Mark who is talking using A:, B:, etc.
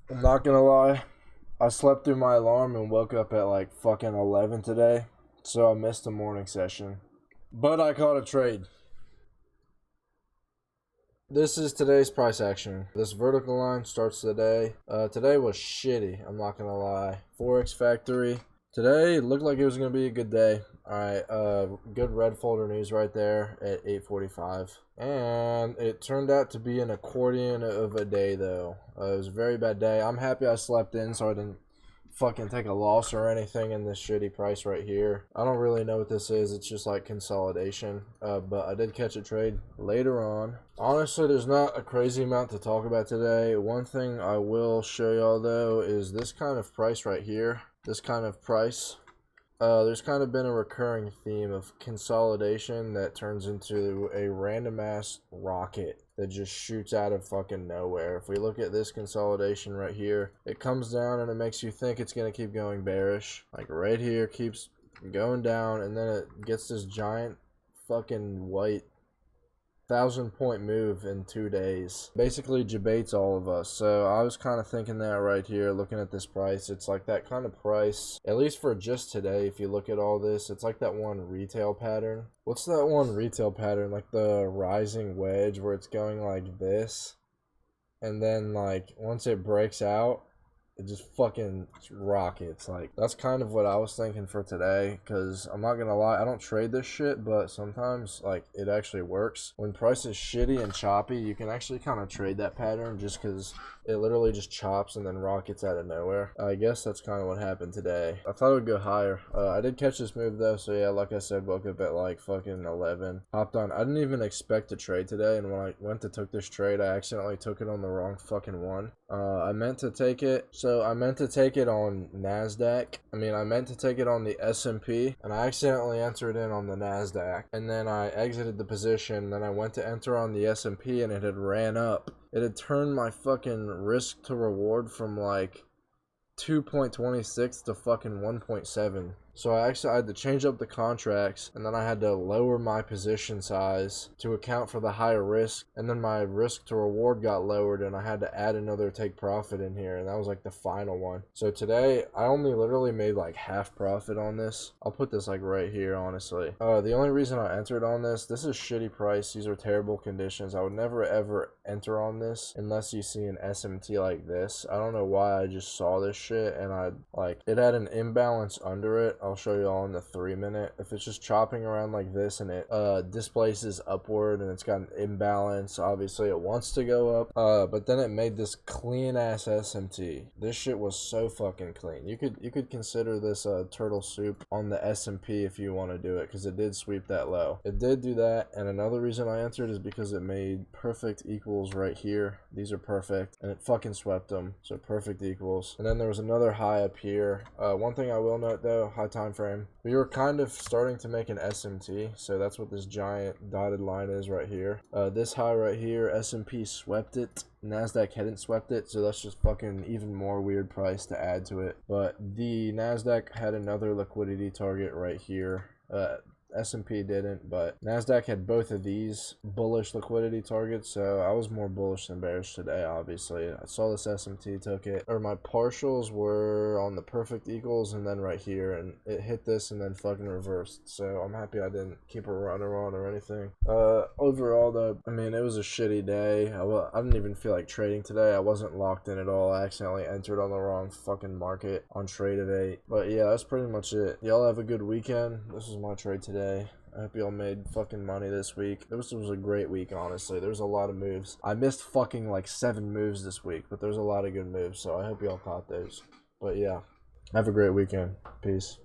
A: I'm not gonna lie. I slept through my alarm and woke up at like fucking 11 today, so I missed the morning session. But I caught a trade. This is today's price action. This vertical line starts today. Today was shitty, I'm not gonna lie. Forex Factory. Today looked like it was gonna be a good day. Alright, good red folder news right there at 8:45. And it turned out to be an accordion of a day though. It was a very bad day. I'm happy I slept in so I didn't fucking take a loss or anything in this shitty price right here. I don't really know what this is. It's just like consolidation. But I did catch a trade later on. Honestly, there's not a crazy amount to talk about today. One thing I will show y'all though is this kind of price right here. This kind of price. There's kind of been a recurring theme of consolidation that turns into a random ass rocket that just shoots out of fucking nowhere. If we look at this consolidation right here, it comes down and it makes you think it's going to keep going bearish. Like right here, keeps going down, and then it gets this giant fucking white 1,000-point move in 2 days. Basically debates all of us. So I was kind of thinking that right here, looking at this price. It's like that kind of price, at least for just today, if you look at all this, it's like that one retail pattern. What's that one retail pattern? Like the rising wedge where it's going like this. And then like once it breaks out, it just fucking rockets. Like that's kind of what I was thinking for today, because I'm not gonna lie, I don't trade this shit, but sometimes like it actually works. When price is shitty and choppy, you can actually kind of trade that pattern just because it literally just chops and then rockets out of nowhere. I guess that's kind of what happened today. I thought it would go higher. I did catch this move though, so yeah, like I said, woke up at like fucking 11. Hopped on. I didn't even expect to trade today, and when I went to took this trade, I accidentally took it on the wrong fucking one. I meant to take it, so I meant to take it on NASDAQ. I meant to take it on the S&P, and I accidentally entered in on the NASDAQ, and then I exited the position, then I went to enter on the S&P, and it had ran up. It had turned my fucking risk to reward from like 2.26 to fucking 1.7. So I had to change up the contracts, and then I had to lower my position size to account for the higher risk, and then my risk to reward got lowered, and I had to add another take profit in here, and that was like the final one. So today I only literally made like half profit on this. I'll put this like right here, honestly. The only reason I entered on this is shitty price. These are terrible conditions. I would never ever enter on this unless you see an SMT like this. I don't know why I just saw this shit, and it had an imbalance under it. I'll show you all in the 3-minute. If it's just chopping around like this and it displaces upward and it's got an imbalance, obviously it wants to go up. But then it made this clean ass SMT. This shit was so fucking clean. You could consider this turtle soup on the S&P if you want to do it, because it did sweep that low. It did do that, and another reason I entered is because it made perfect equals right here. These are perfect, and it fucking swept them. So perfect equals. And then there was another high up here. One thing I will note though, high time frame. We were kind of starting to make an SMT, so that's what this giant dotted line is right here. This high right here, S&P swept it. NASDAQ hadn't swept it, so that's just fucking even more weird price to add to it. But the NASDAQ had another liquidity target right here. S&P didn't, but NASDAQ had both of these bullish liquidity targets, so I was more bullish than bearish today, obviously. I saw this SMT, took it, or my partials were on the perfect equals and then right here, and it hit this and then fucking reversed, so I'm happy I didn't keep a runner on or anything. Overall though, it was a shitty day. I didn't even feel like trading today. I wasn't locked in at all. I accidentally entered on the wrong fucking market on trade of 8. But yeah, that's pretty much it. Y'all have a good weekend. This was my trade today. I hope y'all made fucking money this week. This was a great week, honestly. There was a lot of moves. I missed fucking like 7 moves this week, but there's a lot of good moves, so I hope y'all caught those. But yeah, have a great weekend. Peace.